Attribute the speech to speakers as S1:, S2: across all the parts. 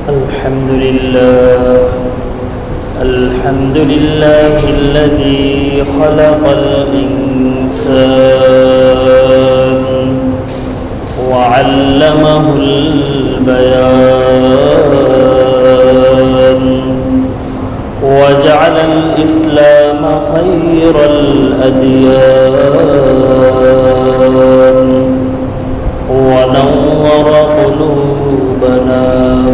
S1: الحمد لله الذي خلق الإنسان وعلمه البيان وجعل الإسلام خير الأديان ونور قلوبنا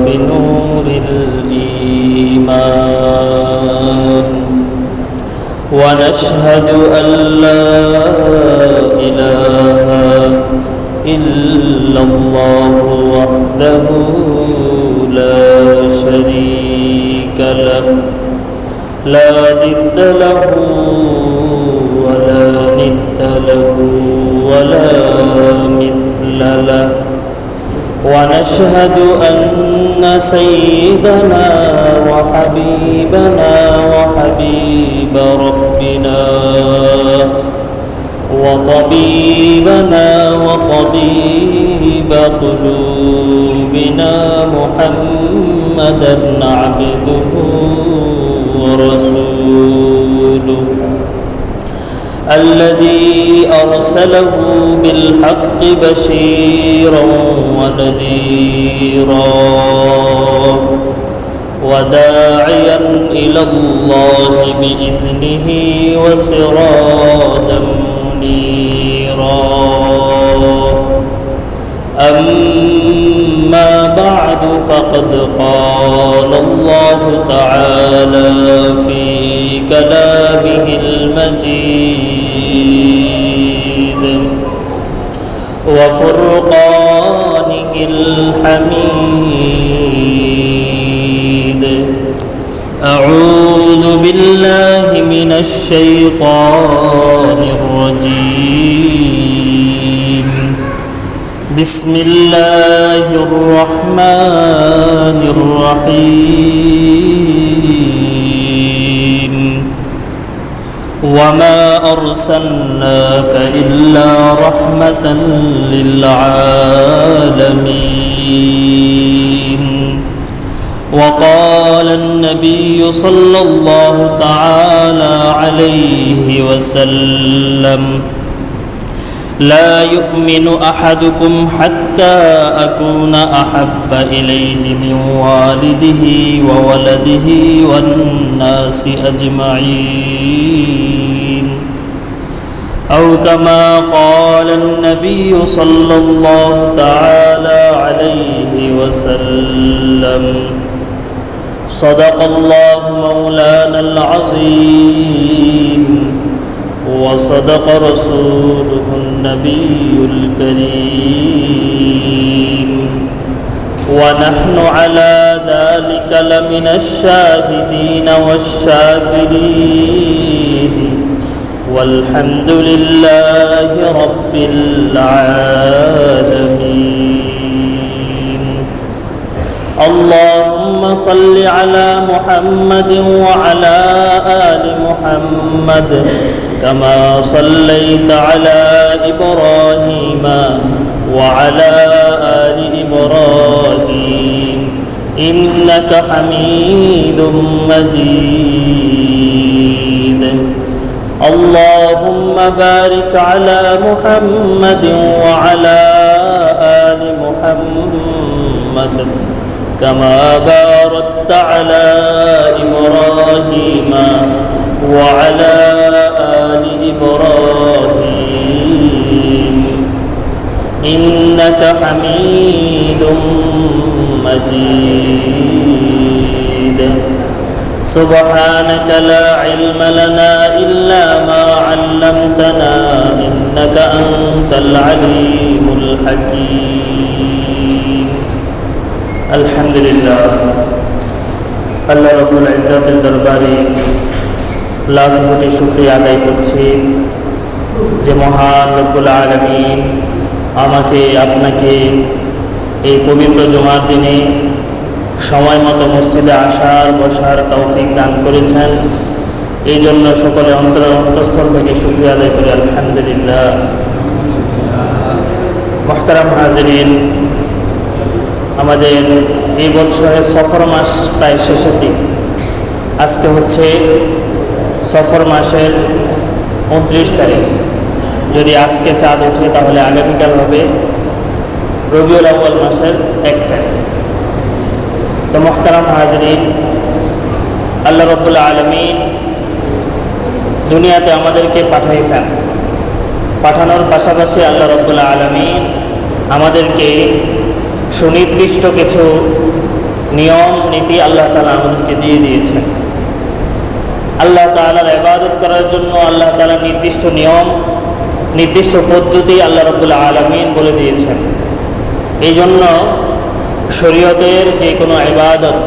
S1: بنور الإيمان ونشهد أن لا إله إلا الله وحده لا شريك له لا ضد له ولا ند له ولا مثل له ونشهد أن سيدنا وحبيبنا وحبيب ربنا وطبيبنا وطبيب قلوبنا محمدا عبده ورسوله الذي أرسله بالحق بشيرا ونذيرا وداعيا إلى الله بإذنه وسراجا منيرا أما بعد فقد قال الله تعالى في كلامه المجيد وفرقانه الحميد أعوذ بالله من الشيطان الرجيم بسم الله الرحمن الرحيم وما أرسلناك إلا رحمة للعالمين وقال النبي صلى الله تعالى عليه وسلم لا يؤمن أحدكم حتى أكون أحب إليه من والده وولده والناس أجمعين أو كما قال النبي صلى الله تعالى عليه وسلم صدق الله مولانا العظيم وصدق رسوله النبي الكريم ونحن على ذلك لمن الشاهدين والشاكرين والحمد لله رب العالمين اللهم صل على محمد وعلى آل محمد كما صليت على إبراهيم وعلى آل إبراهيم إنك حميد مجيد اللهم بارك على محمد وعلى آل محمد كما باركت على إبراهيم وعلى آل إبراهيم إنك حميد مجيد سبحانك لا علم لنا إلا ما علمتنا إنك أنت العليم الحكيم الحمد لله আল্লাহ রাব্বুল ইজ্জাতের দরবারে লাখ কোটি শুকরিয়া আদায় করছি যে মহান রব্বুল আলামিন আমাকে আপনাকে এই পবিত্র জুমার দিনে সময় মতো মসজিদে আসার বসার তৌফিক দান করেছেন। এই জন্য সকলে অন্তঃস্থল থেকে শুকরিয়া আদায় করি আলহামদুলিল্লাহ। মুহতারাম হাজিরিন, আমাদের এই বছরের সফর মাস প্রায় শেষের দিক। আজকে হচ্ছে সফর মাসের 29 তারিখ। যদি আজকে চাঁদ ওঠে তাহলে আগামীকাল হবে রবিউল আউয়াল মাসের 1 তারিখ। তো মুহতারাম হাজরিন, আল্লাহ রাব্বুল আলামিন দুনিয়াতে আমাদেরকে পাঠাইছেন। পাঠানোর পাশাপাশি আল্লাহ রাব্বুল আলামিন আমাদেরকে সুনির্দিষ্ট কিছু নিয়ম নীতি আল্লাহ তাআলা আমাদেরকে দিয়ে দিয়েছেন। আল্লাহ তাআলার ইবাদত করার জন্য আল্লাহ তাআলা নির্দিষ্ট নিয়ম, নির্দিষ্ট পদ্ধতি আল্লাহ রাব্বুল আলামিন বলে দিয়েছেন। এই জন্য শরীয়তের যে কোনো ইবাদত,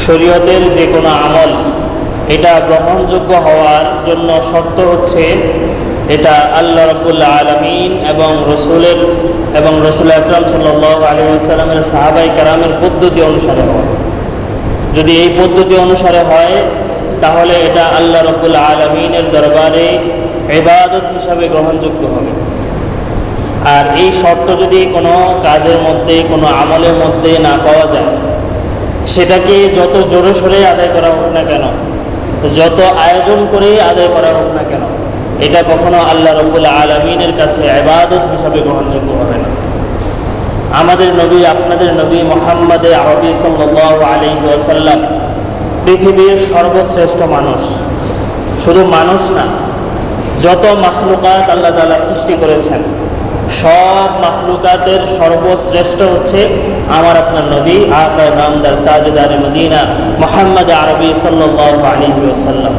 S1: শরীয়তের যে কোনো আমল, এটা গ্রহণযোগ্য হওয়ার জন্য শর্ত হচ্ছে এটা আল্লাহ রাব্বুল আলামিন এবং রসুল আকরাম সাল্লাল্লাহু আলাইহি ওয়াসাল্লামের সাহাবায়ে কেরামের পদ্ধতি অনুসারে হয়। যদি এই পদ্ধতি অনুসারে হয় তাহলে এটা আল্লাহ রাব্বুল আলামিনের দরবারে ইবাদত হিসাবে গ্রহণযোগ্য হবে। আর এই শর্ত যদি কোনো কাজের মধ্যে, কোনো আমলের মধ্যে না পাওয়া যায়, সেটাকে যত জোরে সোরে আদায় করা হোক না কেন, যত আয়োজন করে আদায় করা হোক না কেন, এটা কখনো আল্লাহ রাব্বুল আলামিনের কাছে ইবাদত হিসাবে গ্রহণযোগ্য হবে না। আমাদের নবী, আপনাদের নবী মুহাম্মদ আরবি সাল্লাল্লাহু আলাইহি ওয়াসাল্লাম পৃথিবীর সর্বশ্রেষ্ঠ মানুষ। শুধু মানুষ না, যত মাখলুকাত আল্লাহ তাআলা সৃষ্টি করেছেন, সব মাখলুকাতের সর্বশ্রেষ্ঠ হচ্ছে আমার আপনার নবী আকা নামদার তাজদার মদিনা মুহাম্মদ আরবি সাল্লাল্লাহু আলাইহি ওয়াসাল্লাম।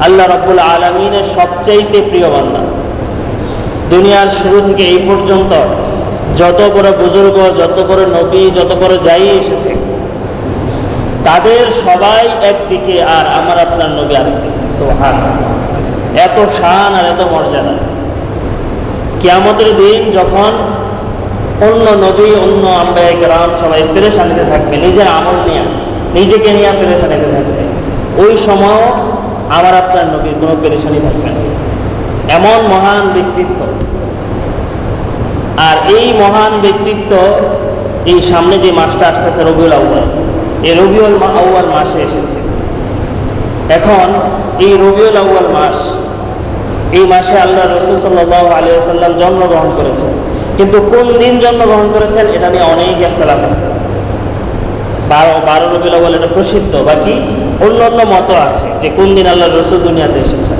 S1: আল্লাহ রাব্বুল আলামিনের সবচাইতে প্রিয় বান্দা। দুনিয়ার শুরু থেকে এই পর্যন্ত যত বড় বুজুর্গ, যত বড় নবী, যত বড় যাই এসেছে, তাদের সবাই একদিকে আর আমার আপনার নবী আরেকদিকে। সুবহানাল্লাহ, এত শান আর এত মর্যাদা। কিয়ামতের দিন যখন অন্য নবী, অন্য আম্বিয়া কেরাম সবাই পেরেশানিতে থাকবে, নিজের আমল নিয়ে, নিজেকে নিয়ে পেরেশানিতে থাকবে, ওই সময়ও আমার আপনার নবীর কোনো পেরেশানি থাকবে না। এমন মহান ব্যক্তিত্ব। আর এই মহান ব্যক্তিত্ব এই সামনে যে মাসটা আসতেছে রবিউল আউয়াল, এই রবিউল আউয়াল মাসে এসেছে। এখন এই রবিউল আউয়াল মাস, এই মাসে আল্লাহ রাসূল সাল্লাল্লাহু আলাইহি ওয়াসাল্লাম জন্মগ্রহণ করেছেন। কিন্তু কোন দিন জন্মগ্রহণ করেছেন এটা নিয়ে অনেক ইখতিলাফ আছে। 12 রবিউল আউয়াল এটা প্রসিদ্ধ, বাকি অন্য অন্য মত আছে যে কোন দিন আল্লাহ রাসূল দুনিয়াতে এসেছেন।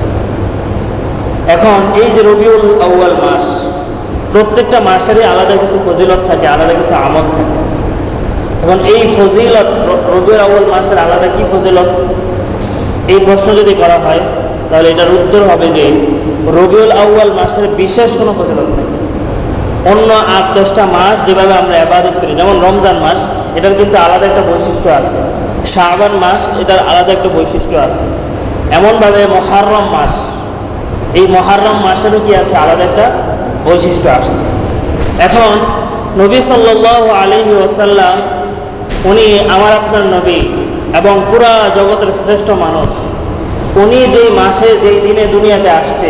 S1: এখন এই যে রবিউল আউয়াল মাস, প্রত্যেকটা মাসেরই আলাদা কিছু ফজিলত থাকে, আলাদা কিছু আমল থাকে। এখন এই ফজিলত, রবিউল আউয়াল মাসের আলাদা কি ফজিলত, এই প্রশ্ন যদি করা হয় তাহলে এটার উত্তর হবে যে রবিউল আউয়াল মাসের বিশেষ কোনো ফজিলত নেই। অন্য 8-10টা মাস যেভাবে আমরা ইবাদত করি, যেমন রমজান মাস, এটার কিন্তু আলাদা একটা বৈশিষ্ট্য আছে। শাবান মাস, এটার আলাদা একটা বৈশিষ্ট্য আছে। এমনভাবে মুহররম মাস, এই মুহররম মাসেরও কি আছে, আলাদা একটা বৈশিষ্ট্য আসছে। এখন নবী সাল্লাল্লাহু আলাইহি ওয়াসাল্লাম, উনি আমার আপনার নবী এবং পুরা জগতের শ্রেষ্ঠ মানুষ। উনি যেই মাসে, যেই দিনে দুনিয়াতে আসছে,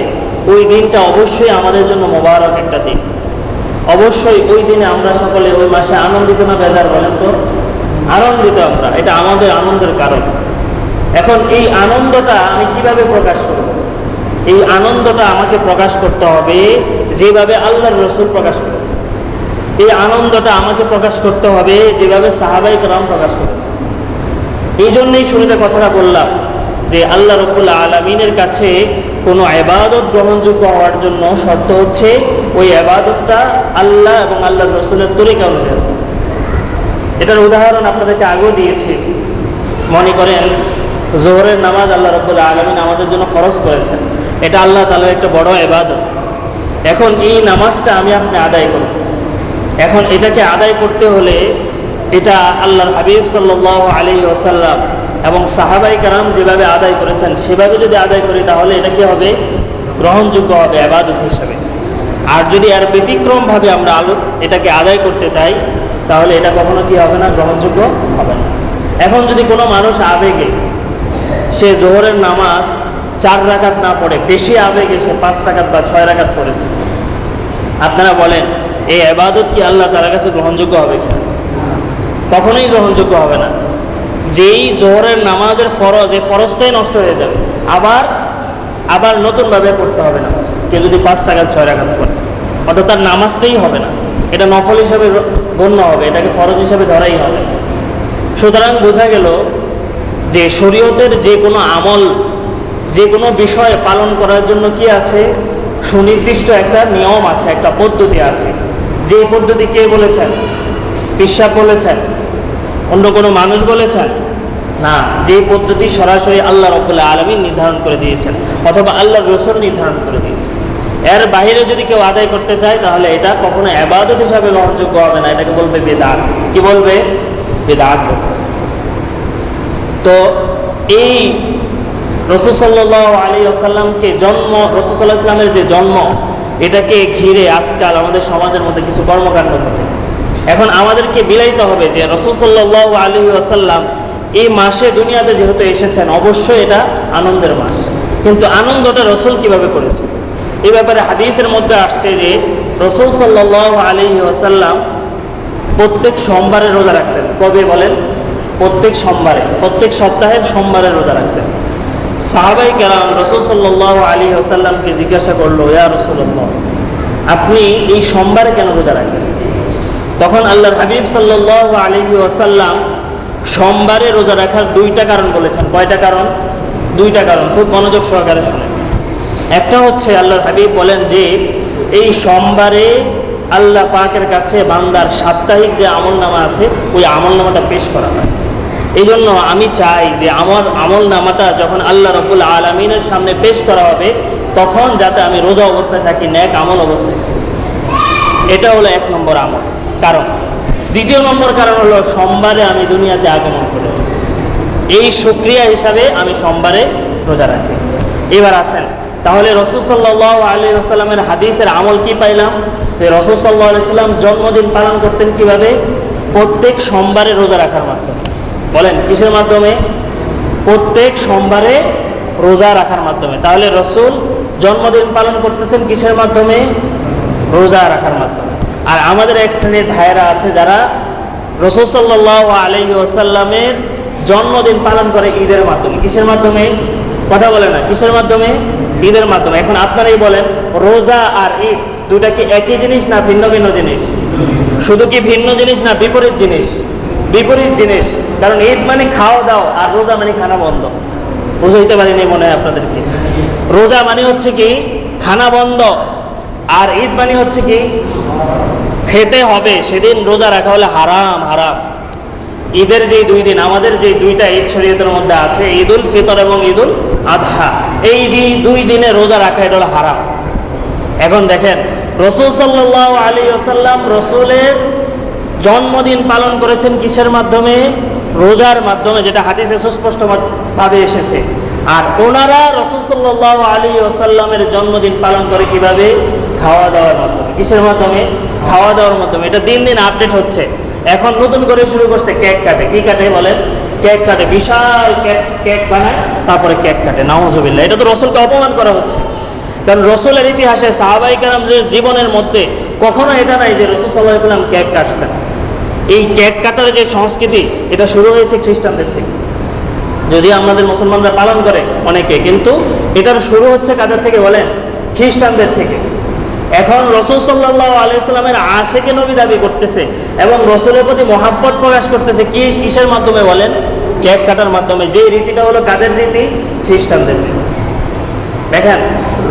S1: ওই দিনটা অবশ্যই আমাদের জন্য মোবারক একটা দিন। অবশ্যই ওই দিনে আমরা সকলে ওই মাসে আনন্দিত না বেজার, বলেন তো? আনন্দিত আমরা, এটা আমাদের আনন্দের কারণ। এখন এই আনন্দটা আমি কিভাবে প্রকাশ করব? এই আনন্দটা আমাকে প্রকাশ করতে হবে যেভাবে আল্লাহর রাসূল প্রকাশ করেছে। এই আনন্দটা আমাকে প্রকাশ করতে হবে যেভাবে সাহাবায়ে কেরাম প্রকাশ করেছে। এই জন্যই শুরুতে কথাটা বললাম যে আল্লাহ রাব্বুল আলামিনের কাছে কোনো ইবাদত গ্রহণযোগ্য হওয়ার জন্য শর্ত হচ্ছে ওই ইবাদতটা আল্লাহ এবং আল্লাহর রাসূলের তরিকা অনুযায়ী। এটার উদাহরণ আপনাদেরকে আগেও দিয়েছি। মনে করেন যোহরের নামাজ আল্লাহ রাব্বুল আলামিন আমাদের জন্য ফরজ করেছেন, এটা আল্লাহ তাআলার একটা বড় ইবাদত। এখন এই নামাজটা আমি আপনি আদায় করব। এখন এটাকে আদায় করতে হলে এটা আল্লাহর হাবিব সাল্লাল্লাহু আলাইহি ওয়াসাল্লাম এবং সাহাবায়ে কেরাম যেভাবে আদায় করেছেন সেভাবে যদি আদায় করি তাহলে এটা কি হবে? গ্রহণযোগ্য হবে ইবাদত হিসাবে। আর যদি এর ব্যতিক্রমভাবে আমরা এটাকে আদায় করতে চাই তাহলে এটা কখনো কি হবে না? গ্রহণযোগ্য হবে না। এখন যদি কোনো মানুষ আবেগে সে যোহরের নামাজ 4 রাকাত না পড়ে, বেশি আবেগে সে 5 রাকাত বা 6 রাকাত পড়েছে, আপনারা বলেন এই ইবাদত কি আল্লাহ তাআলার কাছে গ্রহণযোগ্য হবে কিনা? কখনোই গ্রহণযোগ্য হবে না। যেই জোহরের নামাজের ফরজ, এই ফরজটাই নষ্ট হয়ে যাবে, আবার নতুনভাবে পড়তে হবে না। কেউ যদি 5 রাকাত 6 রাকাত পড়ে, অর্থাৎ তার নামাজটাই হবে না, এটা নফল হিসাবে গণ্য হবে, এটাকে ফরজ হিসাবে ধরাই হবে। সুতরাং বোঝা গেল যে শরীয়তের যে কোনো আমল, যে কোনো বিষয় পালন করার জন্য কি আছে, সুনির্দিষ্ট একটা নিয়ম আছে, একটা পদ্ধতি আছে। যে পদ্ধতি কে বলেছেন? পিশাব বলেছেন? অন্য কোনো মানুষ বলেছেন? না, যে পদ্ধতি সরাসরি আল্লাহ রাব্বুল আলামিন নির্ধারণ করে দিয়েছেন, অথবা আল্লাহর রাসূল নির্ধারণ করে দিয়েছেন। এর বাইরে যদি কেউ আদায় করতে চায় তাহলে এটা কখনো ইবাদত হিসাবে গ্রহণযোগ্য হবে না, এটাকে বলবে বিদআত। কি বলবে? বিদআত বলবে। তো এই রাসূল সাল্লাল্লাহু আলাইহি ওয়াসাল্লামকে জন্ম, রাসূল সাল্লাল্লাহু আলাইহি ওয়াসাল্লামের যে জন্ম, এটাকে ঘিরে আজকাল আমাদের সমাজের মধ্যে কিছু কর্মকাণ্ড ঘটে। এখন আমাদেরকে বিলাইতে হবে যে রাসূল সাল্লাল্লাহু আলাইহি ওয়াসাল্লাম এই মাসে দুনিয়াতে যেহেতু এসেছেন, অবশ্যই এটা আনন্দের মাস, কিন্তু আনন্দটা রাসূল কিভাবে করেছে এই ব্যাপারে হাদিসের মধ্যে আসছে যে রাসূল সাল্লাল্লাহু আলাইহি ওয়াসাল্লাম প্রত্যেক সোমবারে রোজা রাখতেন। কবে বলেন? প্রত্যেক সোমবারে, প্রত্যেক সপ্তাহের সোমবারে রোজা রাখতেন। সাহাবায়ে কেরাম রাসূল সাল্লাল্লাহু আলাইহি ওয়াসাল্লামকে জিজ্ঞাসা করলো, ইয়া রাসূলুল্লাহ, আপনি এই সোমবারে কেন রোজা রাখেন? তখন আল্লাহর হাবিব সাল্লাল্লাহু আলাইহি ওয়াসাল্লাম সোমবারে রোজা রাখার 2টা কারণ বলেছেন। কয়টা কারণ? 2টা কারণ, খুব মনোযোগ সহকারে শুনেন। একটা হচ্ছে আল্লাহর হাবিব বলেন যে এই সোমবারে আল্লাহ পাকের কাছে বান্দার সাপ্তাহিক যে আমলনামা আছে, ওই আমলনামাটা পেশ করা হয়। এই জন্য আমি চাই যে আমার আমলনামাটা যখন আল্লাহ রাব্বুল আলামিনের সামনে পেশ করা হবে, তখন যাতে আমি রোজা অবস্থায় থাকি, নেক আমল অবস্থায় থাকি। এটা হলো 1 নম্বর আমল কারণ। 2 নম্বর কারণ হলো সোমবারে আমি দুনিয়াতে আগমন করেছি, এই শুকরিয়া হিসাবে আমি সোমবারে রোজা রাখি। এবার আসেন, তাহলে রাসূল সাল্লাল্লাহু আলাইহি ওয়াসাল্লামের হাদিসের আমল কি পাইলাম? যে রাসূল সাল্লাল্লাহু আলাইহি ওয়াসাল্লাম জন্মদিন পালন করতেন কিভাবে? প্রত্যেক সোমবারে রোজা রাখার মাধ্যমে। বলেন কিসের মাধ্যমে? প্রত্যেক সোমবারে রোজা রাখার মাধ্যমে। তাহলে রাসূল জন্মদিন পালন করতেছেন কিসের মাধ্যমে? রোজা রাখার মাধ্যমে। আর আমাদের এক শ্রেণীর ভাইয়েরা আছে যারা রাসূল সাল্লাল্লাহু আলাইহি ওয়াসাল্লামের জন্মদিন পালন করে ঈদের মাধ্যমে। কিসের মাধ্যমে? কথা বলে না, কিসের মাধ্যমে? ঈদের মাধ্যমে। এখন আপনারাই বলেন, রোজা আর ঈদ দুটা কি একই জিনিস না ভিন্ন ভিন্ন জিনিস? শুধু কি ভিন্ন জিনিস না বিপরীত জিনিস? বিপরীত জিনিস। কারণ ঈদ মানে খাওয়া দাওয়া আর রোজা মানে খানা বন্ধ। বুঝাইতে পারিনি মনে হয় আপনাদেরকে। রোজা মানে হচ্ছে কি খানা বন্ধ, আর ঈদ মানে হচ্ছে কি খেতে হবে। সেদিন রোজা রাখা হলে হারাম হারাম। ঈদের যে 2 দিন, আমাদের যে 2টা ঈদ শরীয়তের মধ্যে আছে, ঈদুল ফিতর এবং ঈদুল আদহা, এই 2 দিনে রোজা রাখা এটা হলো হারাম। এখন দেখেন, রাসূল সাল্লাল্লাহু আলাইহি ওয়াসাল্লাম রাসূলের জন্মদিন পালন করেছেন কিসের মাধ্যমে? রোজার মাধ্যমে, যেটা হাদিসে সুস্পষ্টভাবে এসেছে। আর ওনারা রাসূল সাল্লাল্লাহু আলাইহি ওয়াসাল্লামের জন্মদিন পালন করে কিভাবে? খাওয়া দাওয়ার মাধ্যমে। কিসের মাধ্যমে? খাওয়া দাওয়ার মাধ্যমে। এটা দিন দিন আপডেট হচ্ছে। এখন নতুন করে শুরু করছে কেক কাটে। কি কাটে বলেন? কেক কাটে, বিশাল কেক বানায়, তারপরে কেক কাটে। নাউযুবিল্লাহ, এটা তো রাসূলকে অপমান করা হচ্ছে। কারণ রাসূলের ইতিহাসে সাহাবায়ে কেরামদের জীবনের মধ্যে কখনো এটা নাই যে রাসূল সাল্লাল্লাহু আলাইহি ওয়াসাল্লাম কেক কাটছেন। এই কেক কাটার যে সংস্কৃতি, এটা শুরু হয়েছে খ্রিস্টানদের থেকে। যদি আমাদের মুসলমানরা পালন করে অনেকে, কিন্তু এটার শুরু হচ্ছে কাদের থেকে বলেন? খ্রিস্টানদের থেকে। এখন রাসূল সাল্লাল্লাহু আলাইহি ওয়াসাল্লামের আশিকে নবী দাবি করতেছে এবং রাসূলের প্রতি মহব্বত প্রকাশ করতেছে কি কিসের মাধ্যমে বলেন? কেক কাটার মাধ্যমে। যে রীতিটা হলো কাদের রীতি? খ্রিস্টানদের রীতি। দেখেন,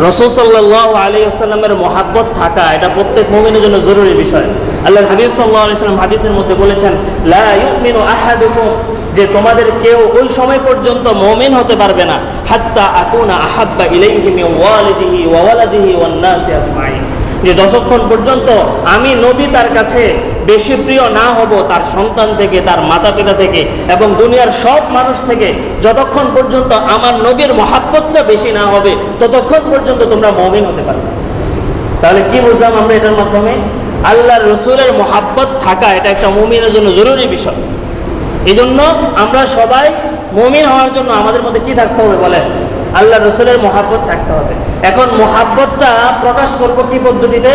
S1: রাসূল সাল্লাল্লাহু আলাইহি ওয়াসাল্লামের মহব্বত থাকা এটা প্রত্যেক মুমিনের জন্য জরুরি বিষয়। আল্লাহর হাবিব সাল্লাল্লাহু আলাইহি ওয়াসাল্লাম হাদিসের মধ্যে বলেছেন, লা ইউমিনু আহাদুকুম, যে তোমাদের কেউ ওই সময় পর্যন্ত মুমিন হতে পারবে না, হাত্তা আকুনা আহাব্বা ইলাইহি মিন ওয়ালিদিহি ওয়া ওয়ালাদিহি ওয়ান নাসি আজমাইন, যে যতক্ষণ পর্যন্ত আমি নবী তার কাছে বেশি প্রিয় না হব তার সন্তান থেকে, তার মাতা পিতা থেকে এবং দুনিয়ার সব মানুষ থেকে, যতক্ষণ পর্যন্ত আমার নবীর মহব্বতটা বেশি না হবে, ততক্ষণ পর্যন্ত তোমরা মুমিন হতে পারবে। তাহলে কি বুঝলাম আমরা এটার মাধ্যমে? আল্লাহর রাসূলের মহব্বত থাকা এটা একটা মুমিনের জন্য জরুরি বিষয়। এই জন্য আমরা সবাই মুমিন হওয়ার জন্য আমাদের মধ্যে কি থাকতে হবে বলেন? আল্লাহ রসুলের মহাব্বত থাকতে হবে। এখন মহাব্বতটা প্রকাশ করব কি পদ্ধতিতে?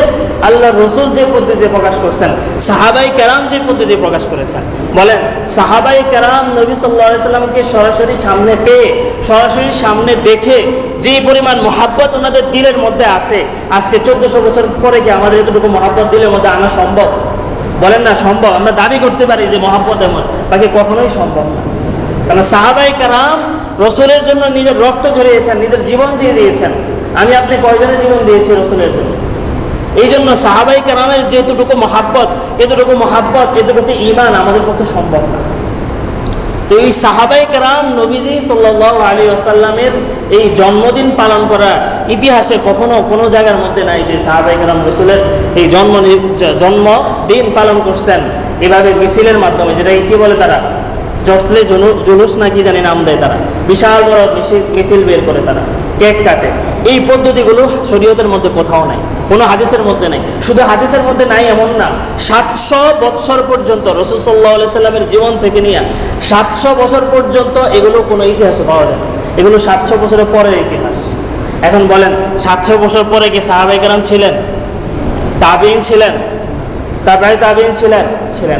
S1: আল্লাহ রসুল যে পদ্ধতিতে প্রকাশ করছেন, সাহাবাই কেরাম যে পদ্ধতি প্রকাশ করেছেন। বলেন, সাহাবাই কেরাম নবী সাল্লাল্লাহু আলাইহি সাল্লামকে সরাসরি সামনে পেয়ে, সরাসরি সামনে দেখে যে পরিমাণ মহাব্বত ওনাদের দিলের মধ্যে আছে, আজকে 1400 বছর পরে কি আমাদের এতটুকু মহাব্বত দিলের মধ্যে আনা সম্ভব? বলেন না সম্ভব? আমরা দাবি করতে পারি যে মহাব্বত এমন, বাকি কখনোই সম্ভব না। কারণ সাহাবাই কেরাম রসুলের জন্য নিজের রক্ত ঝরিয়েছেন, নিজের জীবন দিয়ে দিয়েছেন। আমি আপনি কয়জনের জীবন দিয়েছি রসুলের জন্য? এই জন্য সাহাবাই কেরামের যেতটুকু মহাব্বত, এতটুকু ঈমান আমাদের পক্ষে সম্ভব না। তো এই সাহাবাই কেরাম নবীজি সাল্লাল্লাহু আলাইহি ওয়াসাল্লামের এই জন্মদিন পালন করার ইতিহাসে কখনো কোনো জায়গার মধ্যে নাই যে সাহাবাই কেরাম রসুলের এই জন্মদিন পালন করছেন এভাবে মিছিলের মাধ্যমে, যেটাকে কি বলে তারা, জসলে জুলুস না কি জানি নাম দেয় তারা, বিশাল বড় মিছিল বের করে তারা কেক কাটে। এই পদ্ধতিগুলো শরীয়তের মধ্যে কোথাও নাই, কোনো হাদিসের মধ্যে নাই। শুধু হাদিসের মধ্যে নাই এমন না, 700 বছর পর্যন্ত রাসূল সাল্লাল্লাহু আলাইহি সাল্লামের জীবন থেকে নিয়ে 700 বছর পর্যন্ত এগুলো কোনো ইতিহাসে পাওয়া যায় না। এগুলো 700 বছরের পরের ইতিহাস। এখন বলেন, 700 বছর পরে কি সাহাবায়ে কেরাম ছিলেন? তাবিঈন ছিলেন? তাবিঈন ছিলেন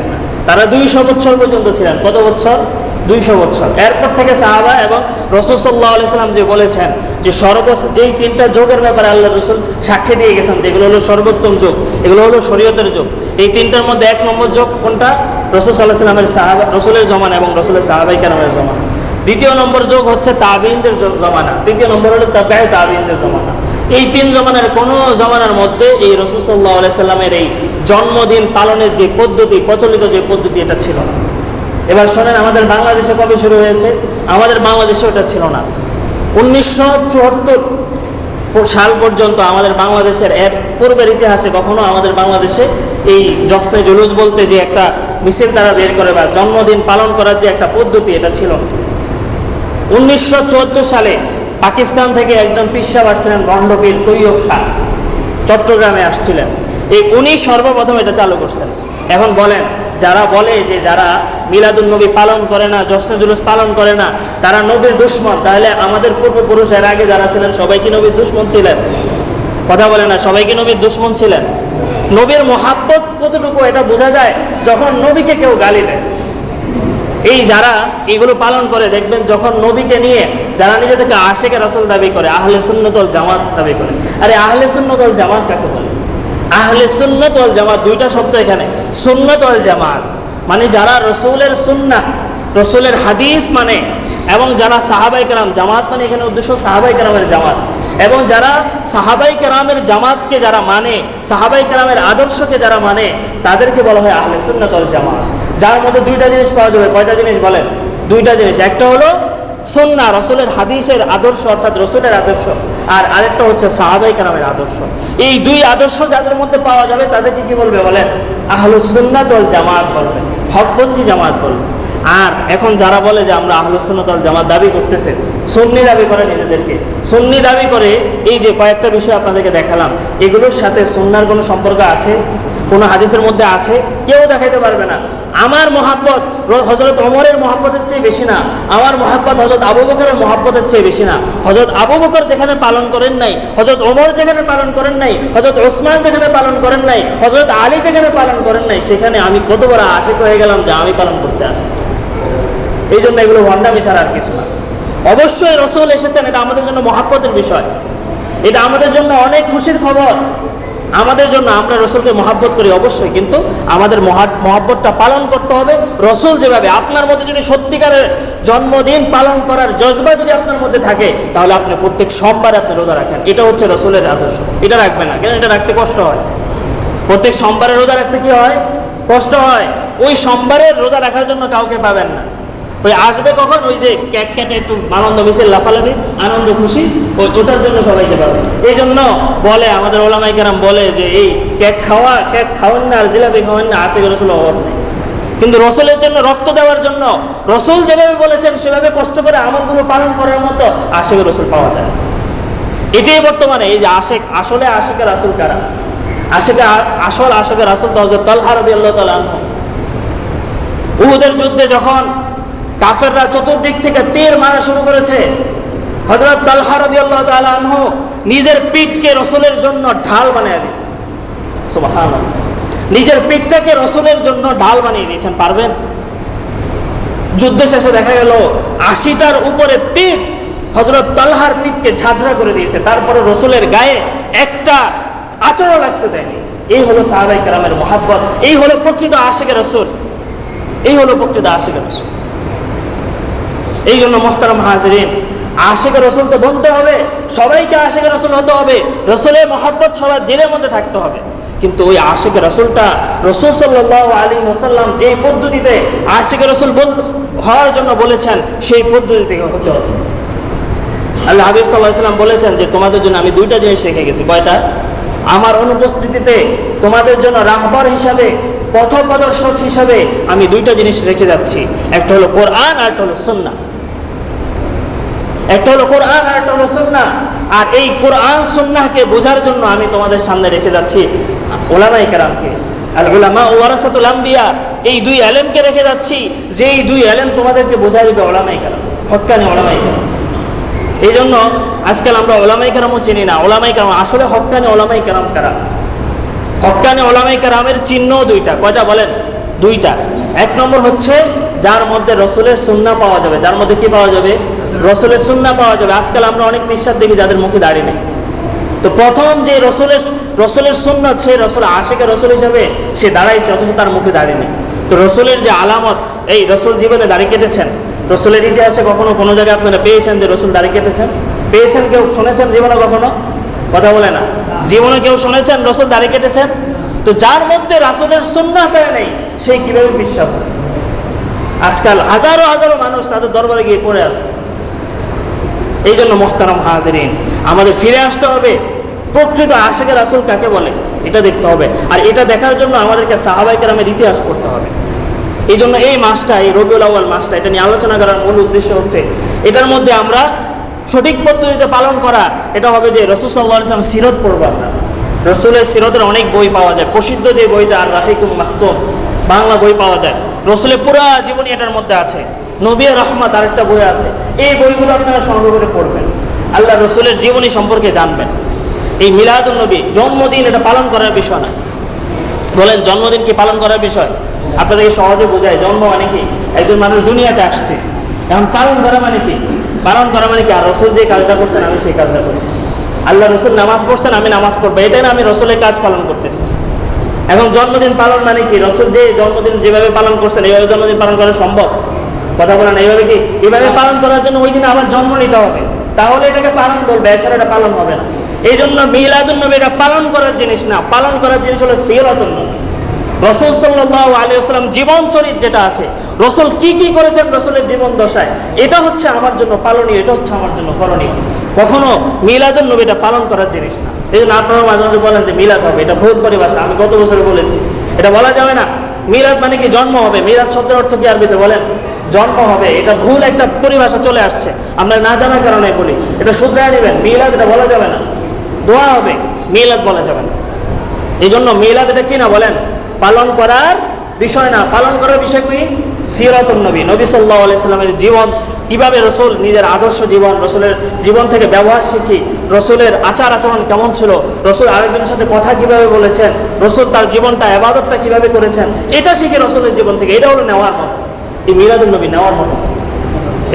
S1: না। তারা 200 বছর পর্যন্ত ছিলেন। কত বছর? 200 বছর। এরপর থেকে সাহাবা এবং রাসূল সাল্লাল্লাহু আলাইহি সাল্লাম যে বলেছেন যে যেই 3টা যুগের ব্যাপারে আল্লাহ রাসূল সাক্ষ্য দিয়ে গেছেন যেগুলো হলো সর্বোত্তম যুগ, এগুলো হলো শরীয়তের যুগ। এই 3টার মধ্যে 1 নম্বর যুগ কোনটা? রাসূল সাল্লাল্লাহু আলাইহি সাল্লামের রাসূলের জমানা এবং রাসূলের সাহাবায়ে কেরামের জমানা। 2য় নম্বর যুগ হচ্ছে তাবিঈনদের জমানা। 3য় নম্বর হলো তাবিঈনদের জমানা। এই 3 জমানার কোনো জমানার মধ্যে এই রাসূল সাল্লাল্লাহু আলাইহি সাল্লামের এই জন্মদিন পালনের যে পদ্ধতি, প্রচলিত যে পদ্ধতি, এটা ছিল না। এবার শোনেন, আমাদের বাংলাদেশে কবে শুরু হয়েছে? আমাদের বাংলাদেশে ওটা ছিল না। 1974 সাল পর্যন্ত আমাদের বাংলাদেশের এর পূর্বের ইতিহাসে কখনো আমাদের বাংলাদেশে এই জশ্নে জুলুস বলতে যে একটা মিছিল তারা বের করে বা জন্মদিন পালন করার যে একটা পদ্ধতি, এটা ছিল না। 1974 সালে পাকিস্তান থেকে একজন পীর সাহেব আসছিলেন, ভণ্ডপীর তৈয়ব শাহ, চট্টগ্রামে আসছিলেন। উনি সর্বপ্রথম এটা চালু করছেন। এখন বলেন, যারা বলে যে যারা মিলাদুন নবী পালন করে না, জশ্নে জুলুস পালন করে না, তারা নবীর দুশমন, তাহলে আমাদের পূর্বপুরুষ এর আগে যারা ছিলেন সবাই কি নবীর দুশমন ছিলেন? কথা বলে না, সবাই কি নবীর দুশমন ছিলেন? নবীর মহাব্বত কতটুকু এটা বোঝা যায় যখন নবীকে কেউ গালি দেয়। এই যারা এগুলো পালন করে, দেখবেন যখন নবীকে নিয়ে যারা নিজেদেরকে আশিকে রাসূল দাবি করে, আহলে সুন্নাত ওয়াল জামাত দাবি করে। আরে আহলে সুন্নাত ওয়াল জামাত কাকে বলে? আহলে সুন্নাত ওয়াল জামাত, 2টা শব্দ এখানে। সুন্নাত ওয়াল জামাত মানে যারা রসুলের সুন্নাহ, রসুলের হাদিস মানে, এবং যারা সাহাবায়ে কেরাম, জামাত মানে এখানে উদ্দেশ্য সাহাবায়ে কেরামের জামাত, এবং যারা সাহাবায়ে কেরামের জামাতকে যারা মানে, সাহাবায়ে কেরামের আদর্শকে যারা মানে, তাদেরকে বলা হয় আহলে সুন্নাত ওয়াল জামাত। যার মধ্যে 2টা জিনিস পাওয়া যাবে। কয়টা জিনিস বলেন? 2টা জিনিস। একটা হলো সুন্নাহ, রসুলের হাদিসের আদর্শ অর্থাৎ রসুলের আদর্শ, আর আরেকটা হচ্ছে সাহাবায়ে কেরামের আদর্শ। এই 2 আদর্শ যাদের মধ্যে পাওয়া যাবে তাদেরকে কি বলবে বলেন? আহলুস সুন্নাত ওয়াল জামাত বলবে, হকপন্থী জামাত বলবে। আর এখন যারা বলে যে আমরা আহলুস সুন্নাত ওয়াল জামাত দাবি করতেছে, সুন্নি দাবি করে নিজেদেরকে, সুন্নি দাবি করে, এই যে কয়েকটা বিষয় আপনাদেরকে দেখালাম, এগুলোর সাথে সুন্নাহর কোনো সম্পর্ক আছে? কোনো হাদিসের মধ্যে আছে? কেউ দেখাইতে পারবে না। আমার মহাব্বত হযরত ওমরের মহাব্বতের চেয়ে বেশি না, আমার মহাব্বত হযরত আবু বকরের মহাব্বতের চেয়ে বেশি না। হযরত আবু বকর যেখানে পালন করেন নাই, হযরত ওমর যেখানে পালন করেন নাই, হযরত ওসমান যেখানে পালন করেন নাই, হযরত আলী যেখানে পালন করেন নাই, সেখানে আমি কত বড় আশিক হয়ে গেলাম যে আমি পালন করতে আসি। এই জন্য এগুলো ভণ্ডামি ছাড়া আর কিছু না। অবশ্যই রসুল এসেছেন, এটা আমাদের জন্য মহাব্বতের বিষয়, এটা আমাদের জন্য অনেক খুশির খবর। আমাদের জন্য, আমরা রসুলকে মহাব্বত করি অবশ্যই, কিন্তু আমাদের মহাব্বতটা পালন করতে হবে রসুল যেভাবে। আপনার মধ্যে যদি সত্যিকারের জন্মদিন পালন করার জজবা যদি আপনার মধ্যে থাকে, তাহলে আপনি প্রত্যেক সোমবারে আপনি রোজা রাখেন। এটা হচ্ছে রসুলের আদর্শ। এটা রাখবে না কেন? এটা রাখতে কষ্ট হয়। প্রত্যেক সোমবারে রোজা রাখতে কি হয়? কষ্ট হয়। ওই সোমবারের রোজা রাখার জন্য কাউকে পাবেন না। ওই আসবে কখন? ওই যে কেক কেটে একটু আনন্দ মিছিল, লাফালাফি, আনন্দ খুশি, ওটার জন্য সবাইকে পাবে। এই জন্য বলে আমাদের ওলামায়ে কেরাম বলে যে এই কেক খাওয়ান না আর জিলাপি খাওয়ান না, আশিক রাসূল অভাব নেই। কিন্তু রসুলের জন্য রক্ত দেওয়ার জন্য, রসুল যেভাবে বলেছেন সেভাবে কষ্ট করে আমলগুলো পালন করার মতো আশিক রাসূল পাওয়া যায়। এটাই বর্তমানে এই যে আসলে আশিকে রাসূল কারা? আসল আশিকে রাসূল তো হযরত তালহা রাদিয়াল্লাহু তাআলা আনহু। উহুদের যুদ্ধে যখন কাফেররা চতুর্দিক থেকে তীর মারা শুরু করেছে, হযরত তালহা রাদিয়াল্লাহু তাআলা আনহু নিজের পিঠকে রাসূলের জন্য ঢাল বানিয়ে দিয়েছেন। সুবহানাল্লাহ, নিজের পিঠটাকে রাসূলের জন্য ঢাল বানিয়ে দিয়েছেন। পারবেন? যুদ্ধ শেষে দেখা গেল ৮০টার উপরে তীর হযরত তালহার পিঠকে ঝাঁঝরা করে দিয়েছে, তারপরে রাসূলের গায়ে একটা আঁচড়ও লাগতে দেয়নি। এই হলো সাহাবায়ে কেরামের মহব্বত, এই হলো প্রকৃত আশিকে রাসূল, এই হলো প্রকৃত আশিকে রাসূল। এই জন্য মুহতারাম হাজিরিন, আশিকে রাসূল তো বলতে হবে, সবাইকে আশিকে রাসূল হতে হবে, রাসূলের মহব্বত সবার দিলের মধ্যে থাকতে হবে। কিন্তু ওই আশিকে রাসূলটা রাসূল সাল্লাল্লাহু আলাইহি ওয়াসাল্লাম যে পদ্ধতিতে আশিকে রাসূল হওয়ার জন্য বলেছেন, সেই পদ্ধতি থেকে হতে হবে। আল্লাহ হাবিব সাল্লাল্লাহু আলাইহি ওয়াসাল্লাম বলেছেন যে তোমাদের জন্য আমি দুইটা জিনিস রেখে গেছি। কয়টা? আমার অনুপস্থিতিতে তোমাদের জন্য রাহবার হিসাবে, পথপ্রদর্শক হিসাবে আমি দুইটা জিনিস রেখে যাচ্ছি। একটা হলো কোরআন আর একটা হলো সুন্নাহ। একটা হলো কোরআন আর একটা হলো সুন্নাহ। আর এই কোরআন সুন্নাহকে বোঝার জন্য আমি তোমাদের সামনে রেখে যাচ্ছি উলামায়ে কেরামকে, আল উলামা ওয়ারাসাতুল আম্বিয়া, এই দুই আলেমকে রেখে যাচ্ছি, যে এই দুই আলেম তোমাদেরকে বোঝাই দিবে উলামায়ে কেরাম, হক্কানি উলামায়ে কেরাম। এই জন্য আজকাল আমরা ওলামায়ে কেরামও চিনি না। ওলামায়ে কেরাম আসলে হক্কানি ওলামায়ে কেরাম কারা? হক্কানি ওলামায়ে কেরামের চিহ্ন দুইটা। কয়টা বলেন? দুইটা। এক নম্বর হচ্ছে যার মধ্যে রসুলের সুন্নাহ পাওয়া যাবে। যার মধ্যে কি পাওয়া যাবে? রসুলের সুন্নাহ পাওয়া যাবে। আজকাল আমরা অনেক নিঃশ্বাস দেখি যাদের মুখে দাড়ি নেই। তো প্রথম যে রসুলের সুন্নাহ, সে রসুল আশিকে রসুল হিসাবে সে দাঁড়াইছে, অথচ তার মুখে দাড়ি নেই। তো রসুলের যে আলামত, এই রসুল জীবনে দাড়ি কেটেছেন। রসুলের ইতিহাসে কখনো কোনো জায়গায় আপনারা পেয়েছেন যে রসুল দাড়ি কেটেছেন? পেয়েছেন? কেউ শুনেছেন জীবনে কখনো? কথা বলে না। জীবনে কেউ শুনেছেন রসুল দাড়ি কেটেছেন? তো যার মধ্যে রাসূলের সুন্নাহটা নেই, সেই কিভাবে বিশ্বাস করে? আজকাল হাজারো হাজারো মানুষ তাদের দরবারে গিয়ে পড়ে আছে। এই জন্য মুহতারাম হাজিরিন, আমাদের ফিরে আসতে হবে, প্রকৃত আশিকে রাসূল কাকে বলে এটা দেখতে হবে। আর এটা দেখার জন্য আমাদেরকে সাহাবায়ে কেরামের ইতিহাস পড়তে হবে। এই জন্য এই মাসটা, এই রবিউল আউয়াল মাসটা, এটা নিয়ে আলোচনা করার মূল উদ্দেশ্য হচ্ছে এটার মধ্যে আমরা সঠিক পদ্ধতিতে পালন করা। এটা হবে যে রাসূল সাল্লাল্লাহু আলাইহি ওয়াসাল্লাম সিরত পড়ব। আমরা রাসূলের সিরতের অনেক বই পাওয়া যায়। প্রসিদ্ধ যে বইটা আর রাহিকুম মাহতুম, বাংলা বই পাওয়া যায়। রাসূলের পুরা জীবনী এটার মধ্যে আছে। নবী রহমত আরেকটা বই আছে। এই বইগুলো আপনারা সংগ্রহ করে পড়বেন, আল্লাহ রাসূলের জীবনী সম্পর্কে জানবেন। এই মিলাদুন নবী, জন্মদিন, এটা পালন করার বিষয় না। বলেন জন্মদিন কি পালন করার বিষয়? আপনাদেরকে সহজে বোঝায়। জন্ম মানে কি? একজন মানুষ দুনিয়াতে আসছে। এখন পালন করা মানে কি? পালন করা মানে কি? আর রসুল যে কাজটা করছেন আমি সেই কাজটা করি। আল্লাহ রসুল নামাজ পড়ছেন, আমি নামাজ পড়বো, এটাই না আমি রসুলের কাজ পালন করতেছি। এখন জন্মদিন পালন মানে কি? রসুল যে জন্মদিন যেভাবে পালন করছেন এইভাবে জন্মদিন পালন করা সম্ভব? কথা বলেন এইভাবে কি? এইভাবে পালন করার জন্য ওই দিন আবার জন্ম নিতে হবে, তাহলে এটাকে পালন বলবে, এছাড়া এটা পালন হবে না। এই জন্য মিলাদুন নবী এটা পালন করার জিনিস না। পালন করার জিনিস হলো সিরাতুন নবী। রাসূল সাল্লাল্লাহু আলাইহি ওয়াসাল্লাম জীবন চরিত্র যেটা আছে, রাসূল কি কি করেছেন রাসূলের জীবন দশায়, এটা হচ্ছে আমার জন্য পালনীয়, এটা হচ্ছে আমার জন্য করণীয়। কখনো মিলাদুন নবী এটা পালন করার জিনিস না। এই জন্য আপনারা মাঝে মাঝে বলেন যে মিলাদ হবে, এটা ভুল পরিভাষা। আমি গত বছরে বলেছি এটা বলা যাবে না। মিলাদ মানে কি? জন্ম হবে। মিলাদ শব্দের অর্থ কি আরবিতে বলেন? জন্ম হবে। এটা ভুল একটা পরিভাষা চলে আসছে, আমরা না জানার কারণে বলি। এটা শুধরায় নেবেন। মিলাদ এটা বলা যাবে না, দোয়া হবে, মিলাদ বলা যাবে না। এই জন্য মিলাদ এটা কি না বলেন? পালন করার বিষয় না। পালন করার বিষয় কি? সিরাতুন নবী, নবী সাল্লাল্লাহু আলাইহি সাল্লামের জীবন, কিভাবে রসুল নিজের আদর্শ জীবন, রসুলের জীবন থেকে ব্যবহার শিখি, রসুলের আচার আচরণ কেমন ছিল, রসুল আরেকজনের সাথে কথা কিভাবে বলেছেন, রসুল তার জীবনটা ইবাদতটা কিভাবে করেছেন, এটা শিখে রসুলের জীবন থেকে। এটা হলো নেওয়ার মতো, এই মিলাদুন নবী নেওয়ার মতো।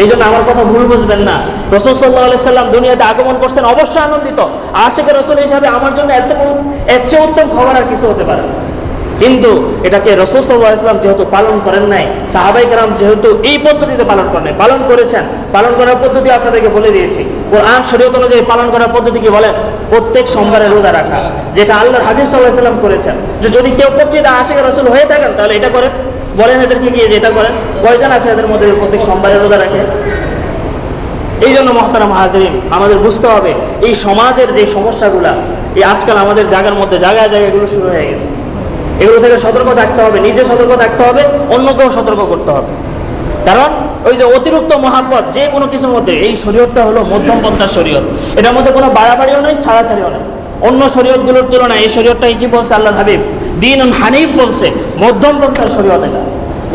S1: এই জন্য আমার কথা ভুল বুঝবেন না। রসুল সাল্লাল্লাহু আলাইহি সাল্লাম দুনিয়াতে আগমন করছেন, অবশ্যই আনন্দিত। আশিকে রসুল হিসাবে আমার জন্য এর চেয়ে উত্তম খবর আর কিছু হতে পারে না। কিন্তু এটাকে রাসূল সাল্লাল্লাহু আলাইহি ওয়াসাল্লাম যেহেতু পালন করেন নাই, সাহাবায়ে কেরাম যেহেতু এই পদ্ধতিতে পালন করেন নাই, পালন করেছেন, পালন করার পদ্ধতি আপনাদেরকে বলে দিয়েছি। কোরআন শরীয়ত অনুযায়ী পালন করার পদ্ধতি কি বলেন? প্রত্যেক সোমবারে রোজা রাখা, যেটা আল্লাহর হাবিব সাল্লাল্লাহু আলাইহি ওয়াসাল্লাম করেছেন। যে যদি কেউ প্রকৃত আশিকে রাসূল হয়ে থাকেন তাহলে এটা করেন। বলেন এদেরকে গিয়ে যে এটা করেন। কয়জন আছে এদের মধ্যে প্রত্যেক সোমবারে রোজা রাখে? এই জন্য মুহতারাম হাজিরিন, আমাদের বুঝতে হবে এই সমাজের যে সমস্যাগুলা, এই আজকাল আমাদের জায়গার মধ্যে জায়গায় জায়গায় এগুলো শুরু হয়ে গেছে। এগুলো থেকে সতর্ক থাকতে হবে, নিজে সতর্ক থাকতে হবে, অন্যকেও সতর্ক করতে হবে। কারণ ওই যে অতিরিক্ত মহাব্বত যে কোনো কিছুর মধ্যে, এই শরীয়তটা হলো মধ্যম পন্থার শরীয়ত। এটার মধ্যে কোনো বাড়াবাড়িও নেই, ছাড়াছাড়িও নেই। অন্য শরীয়তগুলোর তুলনায় এই শরীয়তটাই কি বলছে আল্লাহর হাবিব? দীনুন হানিফ বলছে, মধ্যম পন্থার শরীয়ত এটা।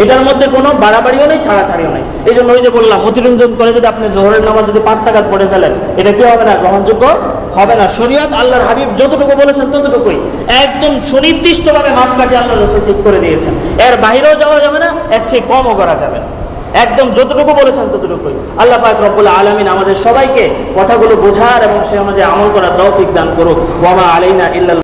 S1: এটার মধ্যে কোনো বাড়াবাড়িও নেই, ছাড়াছাড়িও নেই। এই জন্য ওই যে বললাম, অতিরঞ্জন করে যদি আপনি জোহরের নামাজ যদি 5 রাকাত পড়ে ফেলেন, এটা কি হবে না? গ্রহণযোগ্য হবে না। শরীয়ত আল্লাহর হাবিব যতটুকু বলেছেন ততটুকুই, একদম সুনির্দিষ্টভাবে মাপকাঠি আল্লাহ রাসূল ঠিক করে দিয়েছেন। এর বাইরেও যাওয়া যাবে না, এর চেয়ে কমও করা যাবে না। একদম যতটুকু বলেছেন ততটুকুই। আল্লাহ পাক রব্বুল আলামিন আমাদের সবাইকে কথাগুলো বোঝার এবং সে অনুযায়ী আমল করার তৌফিক দান করুক। ওয়া মা আলাইনা ইল্লাল